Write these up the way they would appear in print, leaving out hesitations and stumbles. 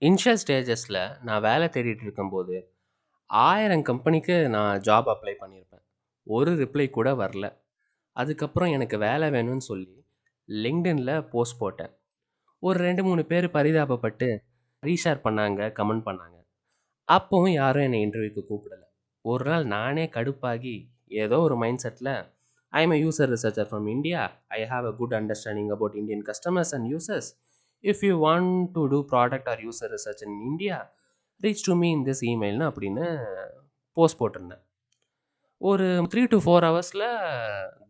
Initial ஸ்டேஜஸில் நான் வேலை தேடிட்டு இருக்கும்போது 1000 கம்பெனிக்கு நான் ஜாப் அப்ளை பண்ணியிருப்பேன். ஒரு ரிப்ளை கூட வரல. அதுக்கப்புறம் எனக்கு வேலை வேணும்னு சொல்லி லிங்க்டின்ல போஸ்ட் போட்டேன். ஒரு 2-3 பேர் பரிதாபப்பட்டு ரீஷேர் பண்ணாங்க, கமெண்ட் பண்ணாங்க. அப்பவும் யாரும் என்னை இன்டர்வியூக்கு கூப்பிடல. ஒரு நாள் நானே கடுப்பாகி ஏதோ ஒரு mind settle I am a user researcher from India. I have a good understanding about Indian customers and users. If you want to do product or user research in India, reach to me in this emailனு அப்படின்னு post போட்டிருந்தேன். ஒரு 3 to 4 ஹவர்ஸில்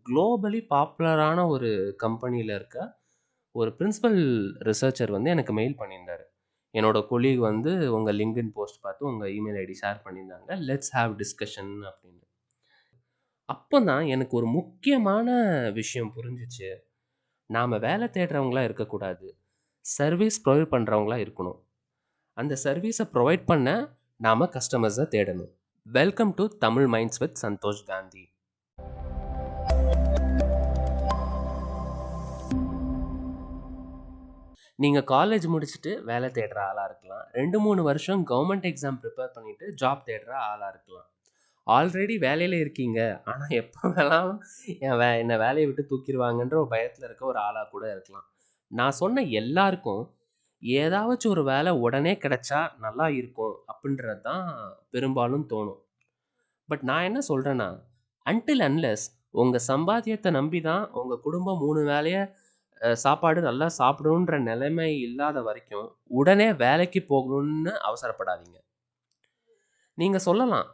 globally பாப்புலரான ஒரு கம்பெனியில் இருக்க ஒரு principal researcher வந்து எனக்கு மெயில் பண்ணியிருந்தார். என்னோட கொலீக் வந்து உங்கள் லிங்க்டின் போஸ்ட் பார்த்து உங்கள் இமெயில் ஐடி ஷேர் பண்ணியிருந்தாங்க. லெட்ஸ் ஹாவ் டிஸ்கஷன் அப்படின்னு. அப்போ தான் எனக்கு ஒரு முக்கியமான விஷயம் புரிஞ்சிச்சு. நாம் வேலை தேடுறவங்களா இருக்கக்கூடாது, சர்வீஸ் ப்ரொவைட் பண்ணுறவங்களா இருக்கணும். அந்த சர்வீஸை ப்ரொவைட் பண்ண நாம் கஸ்டமர்ஸை தேடணும். Welcome to Tamil minds with Santhosh Gandhi. நீங்கள் காலேஜ் முடிச்சுட்டு வேலை தேடுற ஆளாக இருக்கலாம், 2-3 வருஷம் கவர்மெண்ட் எக்ஸாம் ப்ரிப்பேர் பண்ணிவிட்டு ஜாப் தேடுற ஆளாக இருக்கலாம். ஆல்ரெடி வேலையில் இருக்கீங்க, ஆனால் எப்போ வேணாலும் என்னை வேலையை விட்டு தூக்கிடுவாங்கன்ற ஒரு பயத்தில் இருக்க ஒரு ஆளாக கூட இருக்கலாம். நான் சொன்ன எல்லாருக்கும் ஏதாச்சும் ஒரு வேலை உடனே கிடைச்சா நல்லா இருக்கும் அப்படின்றது தான் பெரும்பாலும் தோணும். பட் நான் என்ன சொல்கிறேன்னா, அன்டில் அன்லெஸ் உங்கள் சம்பாத்தியத்தை நம்பி தான் உங்கள் குடும்பம் 3 வேலையை சாப்பாடு நல்லா சாப்பிடணுன்ற நிலைமை இல்லாத வரைக்கும் உடனே வேலைக்கு போகணும்னு அவசரப்படாதீங்க. நீங்கள் சொல்லலாம்,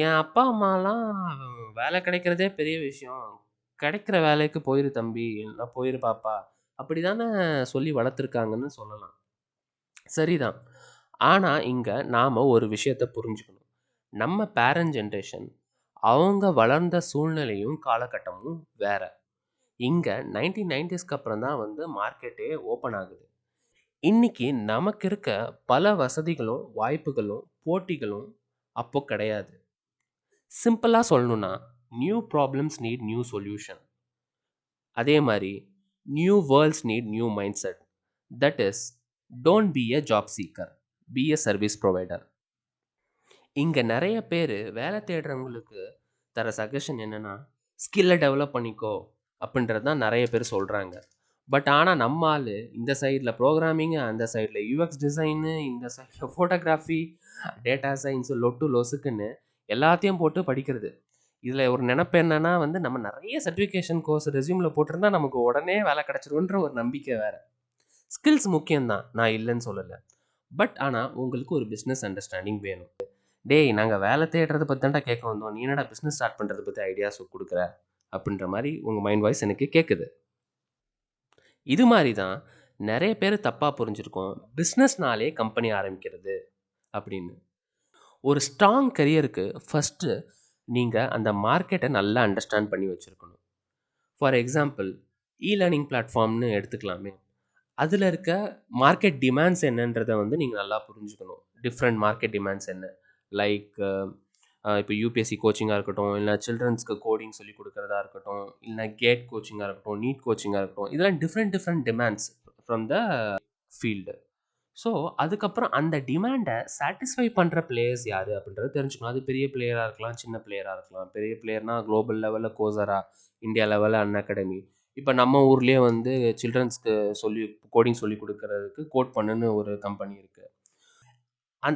என் அப்பா அம்மாலாம் வேலை கிடைக்கிறதே பெரிய விஷயம், கிடைக்கிற வேலைக்கு போயிரு தம்பி, இல்லைனா போயிரு பாப்பா, அப்படி தானே சொல்லி வளர்த்துருக்காங்கன்னு சொல்லலாம். சரிதான். ஆனால் இங்கே நாம் ஒரு விஷயத்தை புரிஞ்சுக்கணும். நம்ம பேரண்ட் ஜென்ரேஷன் அவங்க வளர்ந்த சூழ்நிலையும் காலகட்டமும் வேற. இங்கே 1990ஸ்க்கு அப்புறம் தான் வந்து மார்க்கெட்டே ஓப்பன் ஆகுது. இன்னைக்கு நமக்கு இருக்க பல வசதிகளும் வாய்ப்புகளும் போட்டிகளும் அப்போ கிடையாது. சிம்பிளாக சொல்லணும்னா, new problems need new solution. அதே மாதிரி new worlds need new mindset. That is, don't be a job seeker, be a service provider. இங்கே நிறைய பேர் வேலை தேடுறவங்களுக்கு தர சஜஷன் என்னென்னா, ஸ்கில்லை டெவலப் பண்ணிக்கோ அப்படின்றது தான் நிறைய பேர் சொல்கிறாங்க. பட் ஆனால் நம்ம ஆள் இந்த சைடில் ப்ரோக்ராமிங்கு, அந்த சைடில் யூஎக்ஸ் டிசைனு, இந்த சைடில் ஃபோட்டோகிராஃபி, டேட்டா சயின்ஸு, லொட்டு லொசுக்குன்னு எல்லாத்தையும் போட்டு படிக்கிறது. இதில் ஒரு நினப்பு என்னென்னா வந்து, நம்ம நிறைய சர்டிஃபிகேஷன் கோர்ஸ் ரெஸ்யூமில் போட்டிருந்தா நமக்கு உடனே வேலை கிடச்சிருன்ற ஒரு நம்பிக்கை வேறு. ஸ்கில்ஸ் முக்கியம்தான், நான் இல்லைன்னு சொல்லலை. பட் ஆனால் உங்களுக்கு ஒரு பிஸ்னஸ் அண்டர்ஸ்டாண்டிங் வேணும். டேய், நாங்கள் வேலை தேடுறதை பற்றி தான்டா கேட்க வந்தோம், நீ என்னடா பிஸ்னஸ் ஸ்டார்ட் பண்ணுறதை பற்றி ஐடியாஸ் கொடுக்குற அப்படின்ற மாதிரி உங்கள் மைண்ட் வாய்ஸ் எனக்கு கேட்குது. இது மாதிரி தான் நிறைய பேர் தப்பாக புரிஞ்சுருக்கோம் பிஸ்னஸ்னாலே கம்பெனி ஆரம்பிக்கிறது அப்படின்னு. ஒரு ஸ்ட்ராங் கரியருக்கு ஃபஸ்ட்டு நீங்கள் அந்த மார்க்கெட்டை நல்லா அண்டர்ஸ்டாண்ட் பண்ணி வச்சுருக்கணும். ஃபார் எக்ஸாம்பிள், லேர்னிங் பிளாட்ஃபார்ம்னு எடுத்துக்கலாமே. அதில் இருக்க மார்க்கெட் டிமாண்ட்ஸ் என்னன்றதை வந்து நீங்கள் நல்லா புரிஞ்சுக்கணும். டிஃப்ரெண்ட் மார்க்கெட் டிமாண்ட்ஸ் என்ன, லைக் இப்போ யூபிஎஸ்சி கோச்சிங்காக இருக்கட்டும், இல்லை சில்ட்ரன்ஸ்க்கு கோடிங் சொல்லி கொடுக்குறதா இருக்கட்டும், இல்லை கேட் கோச்சிங்காக இருக்கட்டும், நீட் கோச்சிங்காக இருக்கட்டும், இதெல்லாம் different demands from the field. So அதுக்கப்புறம் அந்த டிமாண்டை சாட்டிஸ்ஃபை பண்ணுற பிளேயர்ஸ் யார் அப்படின்றத தெரிஞ்சுக்கணும். அது பெரிய பிளேயராக இருக்கலாம், சின்ன பிளேயராக இருக்கலாம். பெரிய பிளேயர்னால் குளோபல் லெவலில் கோசரா, இந்தியா லெவலில் அன்அகாடமி. இப்போ நம்ம ஊர்லேயே வந்து சில்ட்ரன்ஸ்க்கு கோடிங் சொல்லி கொடுக்கறதுக்கு கோட் பண்ணுன்னு ஒரு கம்பெனி இருக்குது.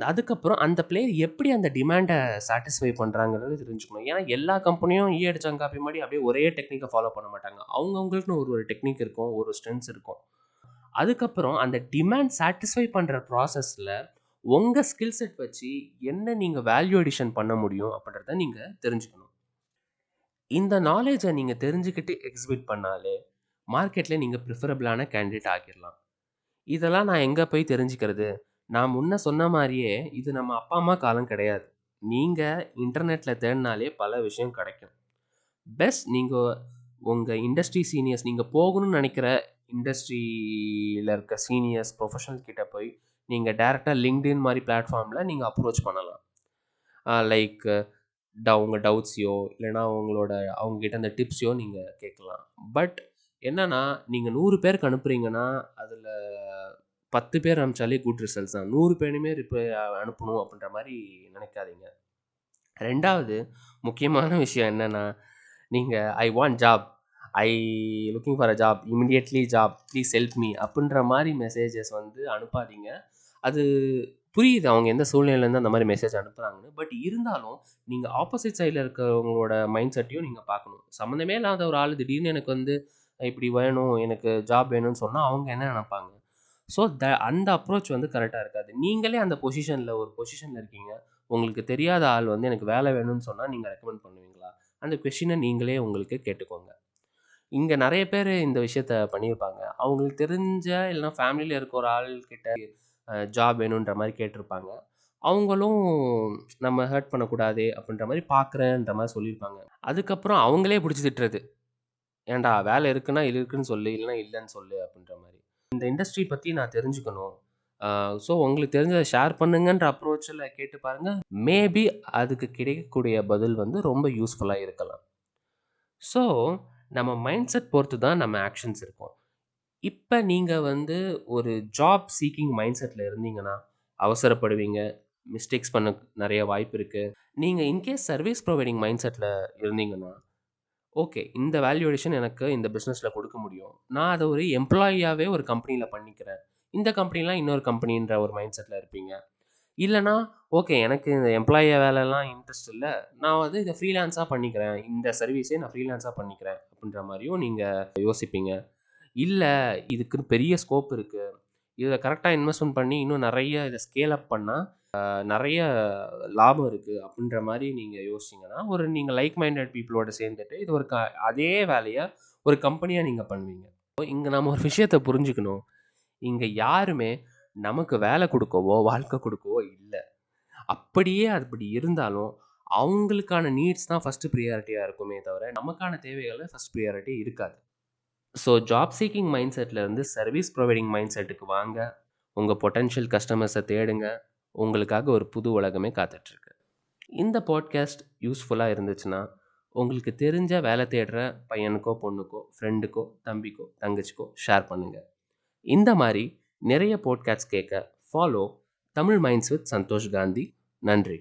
அதுக்கப்புறம் அந்த பிளேயர் எப்படி அந்த டிமாண்டை சாட்டிஸ்ஃபை பண்ணுறாங்கிறது தெரிஞ்சுக்கணும். ஏன்னா எல்லா கம்பெனியும் அடிச்சாங்க காப்பி மாதிரி அப்படியே ஒரே டெக்னிக்கை ஃபாலோ பண்ண மாட்டாங்க. அவங்கவுங்களுக்குன்னு ஒரு டெக்னிக் இருக்கும், ஒரு ஸ்ட்ரென்த்ஸ் இருக்கும். அதுக்கப்புறம் அந்த டிமாண்ட் சாட்டிஸ்ஃபை பண்ணுற ப்ராசஸில் உங்கள் ஸ்கில் செட் வச்சு என்ன நீங்கள் வேல்யூ அடிஷன் பண்ண முடியும் அப்படின்றத நீங்கள் தெரிஞ்சுக்கணும். இந்த நாலேஜை நீங்கள் தெரிஞ்சுக்கிட்டு எக்ஸிபிட் பண்ணாலே மார்க்கெட்டில் நீங்கள் ப்ரிஃபரபிளான கேண்டிடேட் ஆகிடலாம். இதெல்லாம் நான் எங்கே போய் தெரிஞ்சுக்கிறது? நான் முன்ன சொன்ன மாதிரியே இது நம்ம அப்பா அம்மா காலம் கிடையாது. நீங்கள் இன்டர்நெட்டில் தேடினாலே பல விஷயம் கிடைக்கும். பெஸ்ட் நீங்கள் உங்கள் இண்டஸ்ட்ரி சீனியர்ஸ், நீங்கள் போகணும்னு நினைக்கிற இண்டஸ்ட்ரியில் இருக்க சீனியர்ஸ் ப்ரொஃபஷனல் கிட்ட போய் நீங்கள் டேரெக்டாக லிங்க்டின் மாதிரி பிளாட்ஃபார்மில் நீங்கள் அப்ரோச் பண்ணலாம். லைக் உங்கள் டவுட்ஸையோ இல்லைனா அவங்கக்கிட்ட அந்த டிப்ஸையோ நீங்கள் கேட்கலாம். பட் என்னென்னா, நீங்கள் 100 பேருக்கு அனுப்புகிறீங்கன்னா அதில் 10 பேர் அனுப்பிச்சாலே குட் ரிசல்ட்ஸ் தான். 100 பேருமே அனுப்பணும் அப்படின்ற மாரி நினைக்காதீங்க. 2வது முக்கியமான விஷயம் என்னன்னா, நீங்க I want job, I looking for a job, immediately job, please help me அப்படின்ற மாரி மெசேஜஸ் வந்து அனுப்பாதீங்க. அது புரியுது அவங்க எந்த சூழ்நிலையிலேருந்து அந்த மாரி மெசேஜ் அனுப்புறாங்கன்னு. பட் இருந்தாலும் நீங்க ஆப்போசிட் சைட்ல இருக்கிறவங்களோட மைண்ட் செட்டையும் நீங்க பார்க்கணும். சம்மந்தமே இல்லாத ஒரு ஆள் திடீர்னு எனக்கு வந்து இப்படி வேணும், எனக்கு ஜாப் வேணும்னு சொன்னா அவங்க என்ன நினைப்பாங்க? ஸோ அந்த அப்ரோச் வந்து கரெக்ட்டா இருக்காது. நீங்களே அந்த ஒரு பொசிஷன்ல இருக்கீங்க. உங்களுக்கு தெரியாத ஆள் வந்து எனக்கு வேலை வேணும்னு சொன்னா நீங்க ரெக்கமெண்ட் பண்ணுவீங்களா? அந்த கொஸ்டின நீங்களே உங்களுக்கு கேட்டுக்கோங்க. இங்க நெறைய பேரு இந்த விஷயத்த பண்ணியிருப்பாங்க. அவங்களுக்கு தெரிஞ்ச இல்லன்னா ஃபேமிலில இருக்க ஒரு ஆள் கிட்ட ஜாப் வேணுன்ற மாரி கேட்டிருப்பாங்க. அவங்களும் நம்ம ஹர்ட் பண்ணக்கூடாதே அப்படின்ற மாரி பார்க்குறேன்ற மாரி சொல்லியிருப்பாங்க. அதுக்கப்புறம் அவங்களே புடிச்சு திட்டுறது. "ஏன்டா வேலை இருக்குன்னா இருக்குன்னு சொல்லு, இல்லன்னா இல்லன்னு சொல்லு" அப்படின்ற மாரி. இந்த இண்டஸ்ட்ரி பத்தி நான் தெரிஞ்சுக்கணும். ஸோ உங்களுக்கு தெரிஞ்சத ஷேர் பண்ணுங்கன்ற அப்ரோச்ல கேட்டு பாருங்க. மேபி அதுக்கு கிடைக்கக்கூடிய பதில் வந்து ரொம்ப யூஸ்ஃபுல்லா இருக்கலாம். ஸோ நம்ம மைண்ட் செட் பொறுத்து தான் நம்ம ஆக்ஷன்ஸ் இருக்கும். இப்ப நீங்க வந்து ஒரு ஜாப் சீக்கிங் மைண்ட் செட்ல இருந்தீங்கன்னா, அவசரப்படுவீங்க. மிஸ்டேக்ஸ் பண்ண நெறைய வாய்ப்பு இருக்கு. நீங்க இன்கேஸ் சர்வீஸ் புரொவைடிங் மைண்ட் செட்ல இருந்தீங்கன்னா, ஓகே. இந்த வேல்யூ அடிஷன் எனக்கு இந்த பிசினஸ்ல குடுக்க முடியும். நான் அத ஒரு எம்ப்ளாயியாவே ஒரு கம்பெனில பண்ணிக்கிறேன். இந்த கம்பெனிலாம் இன்னொரு கம்பெனின்ற ஒரு மைண்ட் செட்ல இருப்பீங்க. இல்லன்னா, ஓகே எனக்கு இந்த எம்ப்ளாயி வேலைலாம் இன்ட்ரெஸ்ட் இல்ல. நான் வந்து இத ஃப்ரீலான்ஸா பண்ணிக்கிறேன். இந்த சர்வீஸே நான் ஃப்ரீலான்ஸா பண்ணிக்கிறேன். அப்படின்ற மாரியும் நீங்க யோசிப்பீங்க. இல்ல இதுக்குன்னு பெரிய ஸ்கோப் இருக்கு. இத கரெக்ட்டா இன்வெஸ்ட்மென்ட் பண்ணி இன்னும் நெறைய இத ஸ்கேல் அப் பண்ணா நெறைய லாபம் இருக்கு அப்படின்ற மாரி நீங்க யோசிச்சீங்கன்னா, நீங்க லைக் மைண்டட் பீப்பிளோட சேர்ந்துட்டு இது ஒரு அதே வேலைய ஒரு கம்பெனியா நீங்க பண்ணுவீங்க. இங்க நம்ம ஒரு விஷயத்த புரிஞ்சுக்கணும். இங்க யாருமே நமக்கு வேலை குடுக்கவோ, வாழ்க்கை குடுக்கவோ இல்ல. அப்படியே அப்படி இருந்தாலும், அவங்களுக்கான நீட்ஸ் தான் ஃபர்ஸ்ட் பிரையாரிட்டியா இருக்குமே தவிர, நமக்கான தேவைகள ஃபர்ஸ்ட் பிரையாரிட்டி இருக்காது. ஸோ ஜாப் சீக்கிங் மைண்ட் செட்ல இருந்து சர்வீஸ் புரொவைடிங் மைண்ட் செட்டுக்கு வாங்க. உங்க பொட்டன்ஷியல் கஸ்டமர்ஸ தேடுங்க. உங்களுக்காக ஒரு புது உலகமே காத்துட்டு இருக்கு. இந்த பாட்காஸ்ட் யூஸ்ஃபுல்லா இருந்துச்சுன்னா, உங்களுக்கு தெரிஞ்ச வேலை தேடுற பையனுக்கோ, பொண்ணுக்கோ, ஃப்ரெண்டுக்கோ, தம்பிக்கோ, தங்கச்சிக்கோ ஷேர் பண்ணுங்க. இந்த மாரி நிறைய பாட்காஸ்ட் கேட்க follow Tamil minds with Santhosh Gandhi. நன்றி.